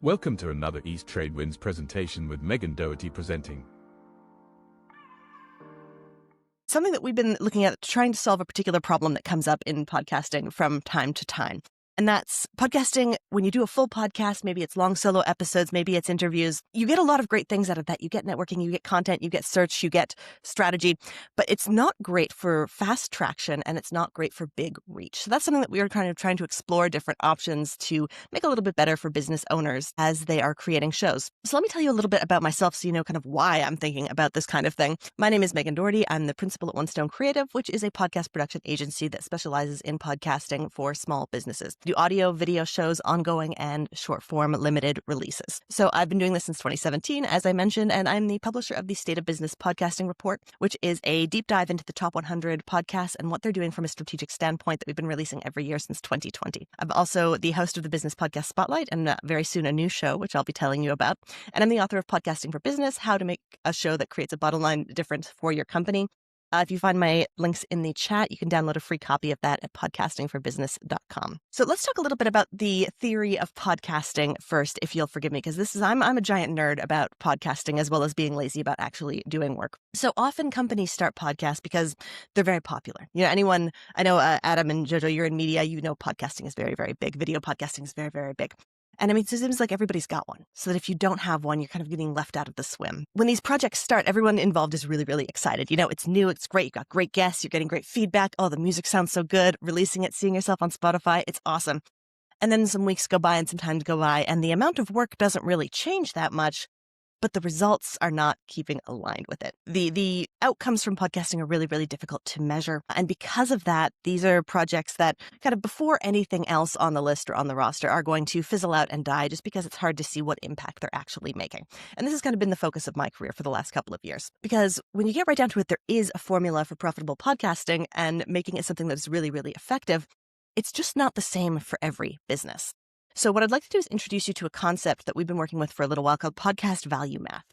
Welcome to another East Trade Winds presentation with Megan Dougherty presenting. Something that we've been looking at, trying to solve a particular problem that comes up in podcasting from time to time. And that's podcasting. When you do a full podcast, maybe it's long solo episodes, maybe it's interviews, you get a lot of great things out of that. You get networking, you get content, you get search, you get strategy, but it's not great for fast traction and it's not great for big reach. So that's something that we are kind of trying to explore different options to make a little bit better for business owners as they are creating shows. So let me tell you a little bit about myself so you know kind of why I'm thinking about this kind of thing. My name is Megan Dougherty. I'm the principal at One Stone Creative, which is a podcast production agency that specializes in podcasting for small businesses. Do audio, video shows, ongoing, and short-form limited releases. So I've been doing this since 2017, as I mentioned, and I'm the publisher of the State of Business Podcasting Report, which is a deep dive into the top 100 podcasts and what they're doing from a strategic standpoint that we've been releasing every year since 2020. I'm also the host of the Business Podcast Spotlight and very soon a new show, which I'll be telling you about. And I'm the author of Podcasting for Business, How to Make a Show That Creates a Bottom Line Difference for Your Company. If you find my links in the chat, you can download a free copy of that at podcastingforbusiness.com. So let's talk a little bit about the theory of podcasting first, if you'll forgive me, because I'm a giant nerd about podcasting as well as being lazy about actually doing work. So often companies start podcasts because they're very popular. I know Adam and Jojo, you're in media, podcasting is very, very big. Video podcasting is very, very big. And it seems like everybody's got one, so that if you don't have one, you're kind of getting left out of the swim. When these projects start, everyone involved is really, really excited. It's new, it's great. You've got great guests, you're getting great feedback. Oh, the music sounds so good. Releasing it, seeing yourself on Spotify, it's awesome. And then some weeks go by and some time go by, and the amount of work doesn't really change that much, but the results are not keeping aligned with it. The outcomes from podcasting are really, really difficult to measure. And because of that, these are projects that kind of before anything else on the list or on the roster are going to fizzle out and die just because it's hard to see what impact they're actually making. And this has kind of been the focus of my career for the last couple of years. Because when you get right down to it, there is a formula for profitable podcasting and making it something that's really, really effective. It's just not the same for every business. So what I'd like to do is introduce you to a concept that we've been working with for a little while called podcast value math.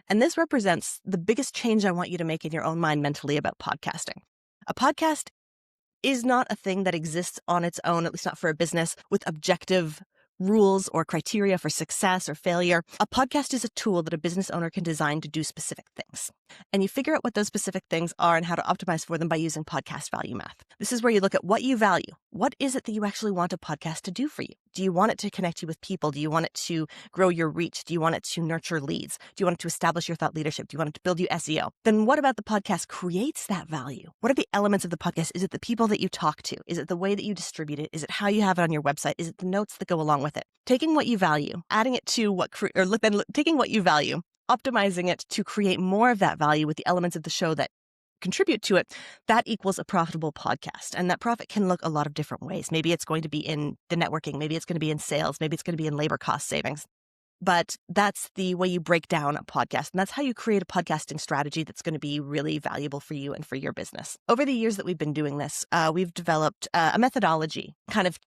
And this represents the biggest change I want you to make in your own mind mentally about podcasting. A podcast is not a thing that exists on its own, at least not for a business, with objective rules or criteria for success or failure. A podcast is a tool that a business owner can design to do specific things. And you figure out what those specific things are and how to optimize for them by using podcast value math. This is where you look at what you value. What is it that you actually want a podcast to do for you? Do you want it to connect you with people? Do you want it to grow your reach? Do you want it to nurture leads? Do you want it to establish your thought leadership? Do you want it to build you SEO? Then what about the podcast creates that value? What are the elements of the podcast? Is it the people that you talk to? Is it the way that you distribute it? Is it how you have it on your website? Is it the notes that go along with it? Taking what you value, adding it to taking what you value, optimizing it to create more of that value with the elements of the show that contribute to it, that equals a profitable podcast. And that profit can look a lot of different ways. Maybe it's going to be in the networking. Maybe it's going to be in sales. Maybe it's going to be in labor cost savings. But that's the way you break down a podcast. And that's how you create a podcasting strategy that's going to be really valuable for you and for your business. Over the years that we've been doing this, we've developed a methodology kind of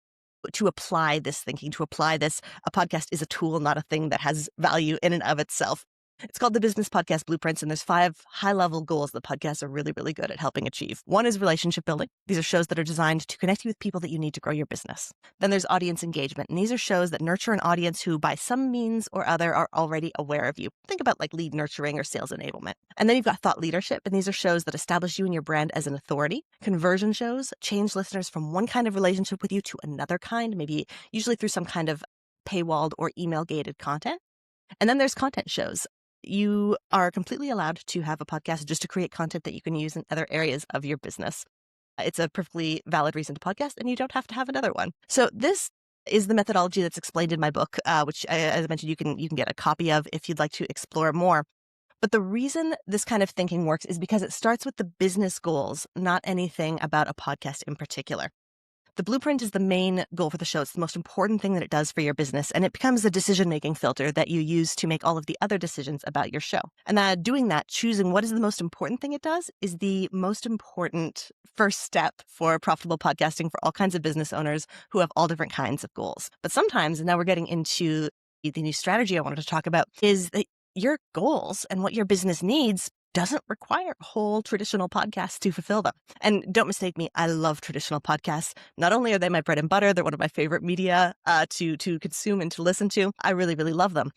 to apply this thinking, to apply this. A podcast is a tool, not a thing that has value in and of itself. It's called the Business Podcast Blueprints, and there's 5 high-level goals that podcasts are really, really good at helping achieve. One is relationship building. These are shows that are designed to connect you with people that you need to grow your business. Then there's audience engagement, and these are shows that nurture an audience who, by some means or other, are already aware of you. Think about like lead nurturing or sales enablement. And then you've got thought leadership, and these are shows that establish you and your brand as an authority. Conversion shows change listeners from one kind of relationship with you to another kind, maybe usually through some kind of paywalled or email-gated content. And then there's content shows. You are completely allowed to have a podcast just to create content that you can use in other areas of your business. It's a perfectly valid reason to podcast, and you don't have to have another one. So this is the methodology that's explained in my book, which, as I mentioned, you can get a copy of if you'd like to explore more. But the reason this kind of thinking works is because it starts with the business goals, not anything about a podcast in particular. The blueprint is the main goal for the show. It's the most important thing that it does for your business, and it becomes a decision-making filter that you use to make all of the other decisions about your show. And doing that, choosing what is the most important thing it does, is the most important first step for profitable podcasting for all kinds of business owners who have all different kinds of goals. But sometimes, and now we're getting into the new strategy I wanted to talk about, is that your goals and what your business needs doesn't require a whole traditional podcast to fulfill them. And don't mistake me, I love traditional podcasts. Not only are they my bread and butter, they're one of my favorite media to consume and to listen to. I really, really love them.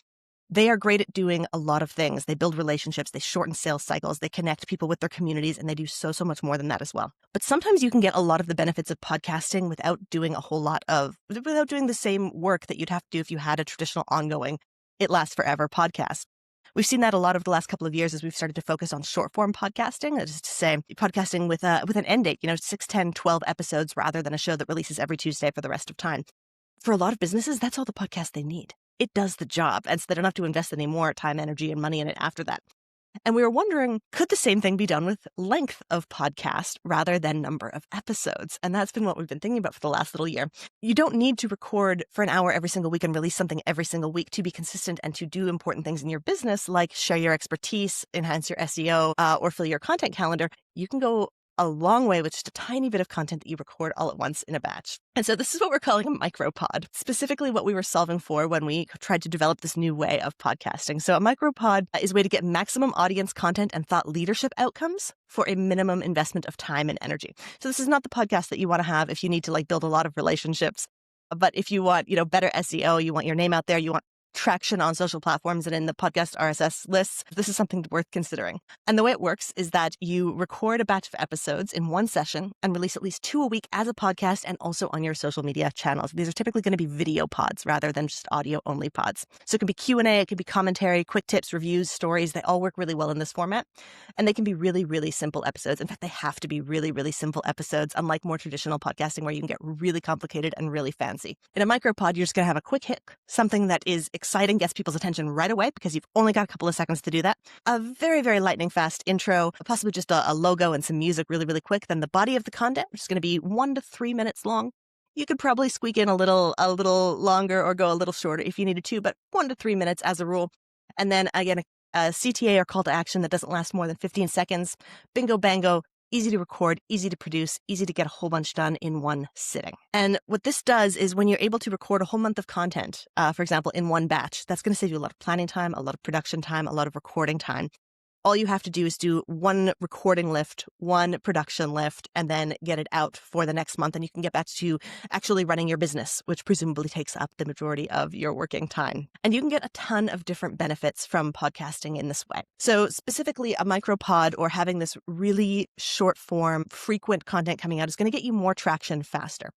They are great at doing a lot of things. They build relationships, they shorten sales cycles, they connect people with their communities, and they do so much more than that as well. But sometimes you can get a lot of the benefits of podcasting without doing the same work that you'd have to do if you had a traditional ongoing, it lasts forever podcast. We've seen that a lot over the last couple of years as we've started to focus on short form podcasting. That is to say, podcasting with an end date, 6, 10, 12 episodes rather than a show that releases every Tuesday for the rest of time. For a lot of businesses, that's all the podcast they need. It does the job, and so they don't have to invest any more time, energy, and money in it after that. And we were wondering, could the same thing be done with length of podcast rather than number of episodes? And that's been what we've been thinking about for the last little year. You don't need to record for an hour every single week and release something every single week to be consistent and to do important things in your business, like share your expertise, enhance your SEO, or fill your content calendar. You can go a long way with just a tiny bit of content that you record all at once in a batch. And so this is what we're calling a micropod, specifically what we were solving for when we tried to develop this new way of podcasting. So a micropod is a way to get maximum audience content and thought leadership outcomes for a minimum investment of time and energy. So this is not the podcast that you want to have if you need to build a lot of relationships. But if you want, better SEO, you want your name out there, you want traction on social platforms and in the podcast RSS lists, this is something worth considering. And the way it works is that you record a batch of episodes in one session and release at least 2 a week as a podcast and also on your social media channels. These are typically going to be video pods rather than just audio only pods. So it can be Q&A, it can be commentary, quick tips, reviews, stories. They all work really well in this format. And they can be really, really simple episodes. In fact, they have to be really, really simple episodes, unlike more traditional podcasting where you can get really complicated and really fancy. In a micropod, you're just going to have a quick hit, something that is exciting, gets people's attention right away because you've only got a couple of seconds to do that. A very, very lightning fast intro, possibly just a logo and some music really, really quick. Then the body of the content, which is going to be 1 to 3 minutes long. You could probably squeak in a little longer or go a little shorter if you needed to, but 1 to 3 minutes as a rule. And then again, a CTA or call to action that doesn't last more than 15 seconds. Bingo, bango. Easy to record, easy to produce, easy to get a whole bunch done in one sitting. And what this does is when you're able to record a whole month of content, for example, in one batch, that's going to save you a lot of planning time, a lot of production time, a lot of recording time. All you have to do is do one recording lift, one production lift, and then get it out for the next month. And you can get back to actually running your business, which presumably takes up the majority of your working time. And you can get a ton of different benefits from podcasting in this way. So specifically a micropod or having this really short form, frequent content coming out is going to get you more traction faster.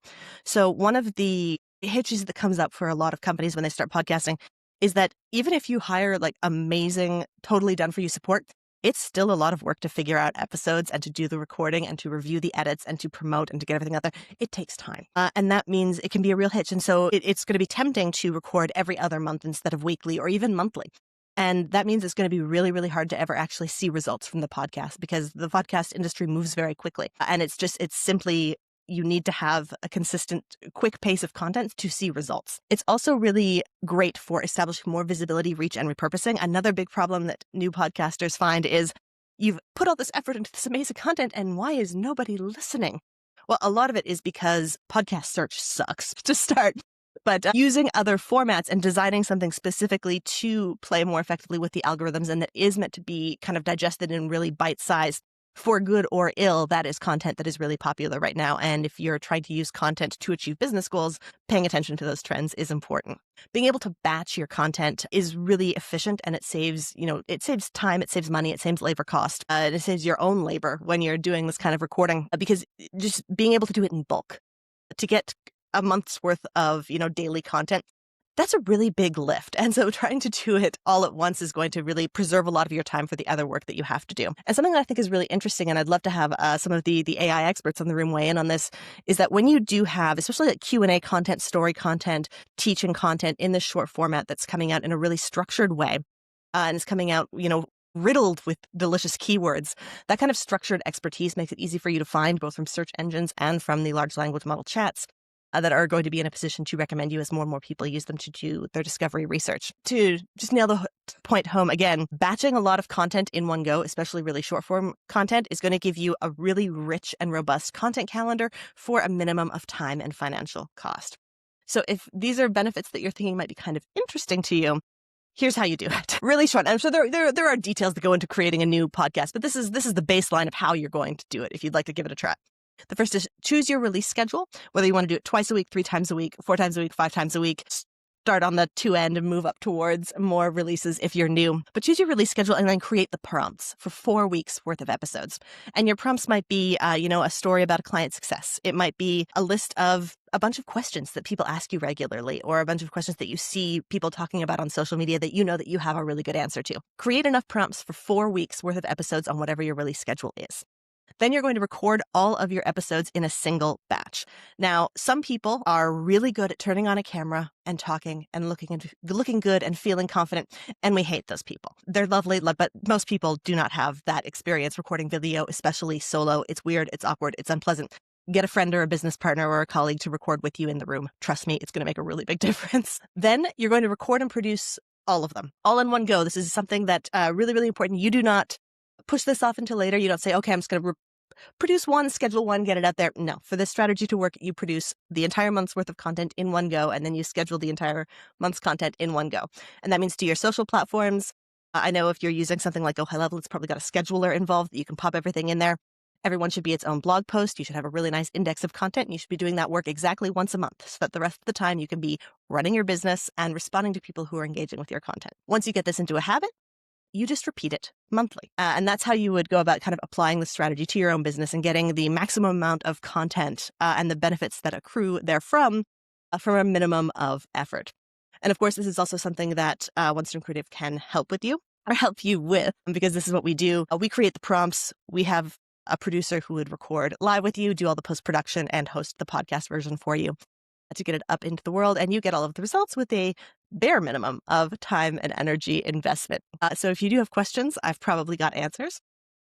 So one of the hitches that comes up for a lot of companies when they start podcasting is that even if you hire amazing, totally done for you support, it's still a lot of work to figure out episodes and to do the recording and to review the edits and to promote and to get everything out there. It takes time. And that means it can be a real hitch. And so it's going to be tempting to record every other month instead of weekly or even monthly. And that means it's going to be really, really hard to ever actually see results from the podcast because the podcast industry moves very quickly. And it's simply you need to have a consistent, quick pace of content to see results. It's also really great for establishing more visibility, reach, and repurposing. Another big problem that new podcasters find is you've put all this effort into this amazing content, and why is nobody listening? Well, a lot of it is because podcast search sucks to start. But using other formats and designing something specifically to play more effectively with the algorithms and that is meant to be kind of digested in really bite-sized, for good or ill, that is content that is really popular right now. And if you're trying to use content to achieve business goals, paying attention to those trends is important. Being able to batch your content is really efficient and it saves time, it saves money, it saves labor cost, and it saves your own labor when you're doing this kind of recording because just being able to do it in bulk to get a month's worth of, daily content, that's a really big lift. And so trying to do it all at once is going to really preserve a lot of your time for the other work that you have to do. And something that I think is really interesting, and I'd love to have some of the AI experts in the room weigh in on this, is that when you do have, especially Q&A content, story content, teaching content in this short format that's coming out in a really structured way, and it's coming out, riddled with delicious keywords, that kind of structured expertise makes it easy for you to find both from search engines and from the large language model chats that are going to be in a position to recommend you as more and more people use them to do their discovery research. To just nail the point home again, batching a lot of content in one go, especially really short form content, is going to give you a really rich and robust content calendar for a minimum of time and financial cost. So if these are benefits that you're thinking might be kind of interesting to you, Here's how you do it. Really short. I'm sure there are details that go into creating a new podcast, but this is the baseline of how you're going to do it if you'd like to give it a try. The first is choose your release schedule, whether you want to do it twice a week, 3 times a week, 4 times a week, 5 times a week. Start on the 2 end and move up towards more releases if you're new. But choose your release schedule and then create the prompts for 4 weeks worth of episodes. And your prompts might be, a story about a client success. It might be a list of a bunch of questions that people ask you regularly, or a bunch of questions that you see people talking about on social media that you know that you have a really good answer to. Create enough prompts for 4 weeks worth of episodes on whatever your release schedule is. Then you're going to record all of your episodes in a single batch. Now, some people are really good at turning on a camera and talking and looking good and feeling confident, and we hate those people. They're lovely, but most people do not have that experience recording video, especially solo. It's weird, it's awkward, it's unpleasant. Get a friend or a business partner or a colleague to record with you in the room. Trust me, it's going to make a really big difference. Then you're going to record and produce all of them, all in one go. This is something that really, really important. You do not push this off until later. You don't say, okay, I'm just going to produce one, schedule one, get it out there. No, for this strategy to work, you produce the entire month's worth of content in one go, and then you schedule the entire month's content in one go. And that means to your social platforms. I know if you're using something like High Level, it's probably got a scheduler involved that you can pop everything in there. Everyone should be its own blog post. You should have a really nice index of content, and you should be doing that work exactly once a month so that the rest of the time you can be running your business and responding to people who are engaging with your content. Once you get this into a habit, you just repeat it monthly. And that's how you would go about kind of applying the strategy to your own business and getting the maximum amount of content and the benefits that accrue therefrom from a minimum of effort. And of course, this is also something that One Stream Creative can help with you or help you with, because this is what we do. We create the prompts. We have a producer who would record live with you, do all the post-production, and host the podcast version for you to get it up into the world, and you get all of the results with a bare minimum of time and energy investment. So if you do have questions, I've probably got answers.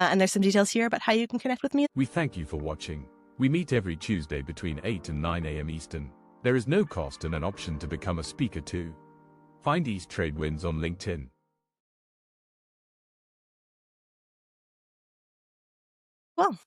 And there's some details here about how you can connect with me. We thank you for watching. We meet every Tuesday between 8 and 9 a.m. Eastern. There is no cost and an option to become a speaker too. Find East Trade Wins on LinkedIn. Well,